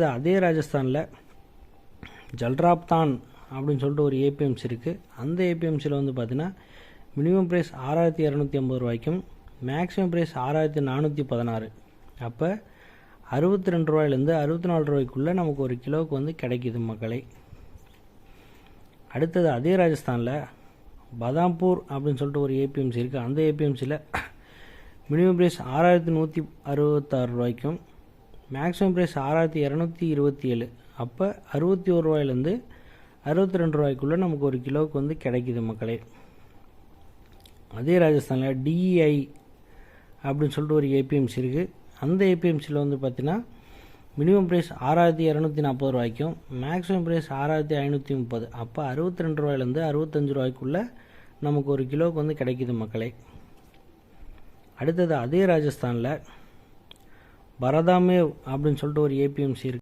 அதே ராஜஸ்தானில் ஜல்ராப்தான் அப்படின்னு சொல்லிட்டு ஒரு ஏபிஎம்சி இருக்குது. அந்த ஏபிஎம்சியில் வந்து பார்த்திங்கன்னா மினிமம் ப்ரைஸ் 6250 ரூபாய்க்கும் மேக்ஸிமம் ப்ரைஸ் 6416. அப்போ 62 ரூபாயிலேருந்து 64 ரூபாய்க்குள்ளே நமக்கு ஒரு கிலோவுக்கு வந்து கிடைக்கிது மக்களே. அடுத்தது அதே ராஜஸ்தானில் பதாம்பூர் அப்படின்னு சொல்லிட்டு ஒரு ஏபிஎம்சி இருக்குது. அந்த ஏபிஎம்சியில் மினிமம் ப்ரைஸ் 6166 ரூபாய்க்கும் மேக்ஸிமம் ப்ரைஸ் 6227. அப்போ 61 ரூபாயிலேருந்து 62 ரூபாய்க்குள்ளே நமக்கு ஒரு கிலோவுக்கு வந்து கிடைக்கிது மக்களே. அதே ராஜஸ்தானில் டிஇஐ அப்படின்னு சொல்லிட்டு ஒரு ஏபிஎம்சி இருக்குது. அந்த ஏபிஎம்சியில் வந்து பார்த்திங்கன்னா மினிமம் ப்ரைஸ் 6240 ரூபாய்க்கும் மேக்ஸிமம் ப்ரைஸ் 6530. அப்போ 62 ரூபாயிலேருந்து 65 ரூபாய்க்குள்ளே நமக்கு ஒரு கிலோவுக்கு வந்து கிடைக்கிது மக்களே. அடுத்தது அதே ராஜஸ்தானில் பரதாமேவ் அப்படின்னு சொல்லிட்டு ஒரு ஏபிஎம்சி இருக்குது.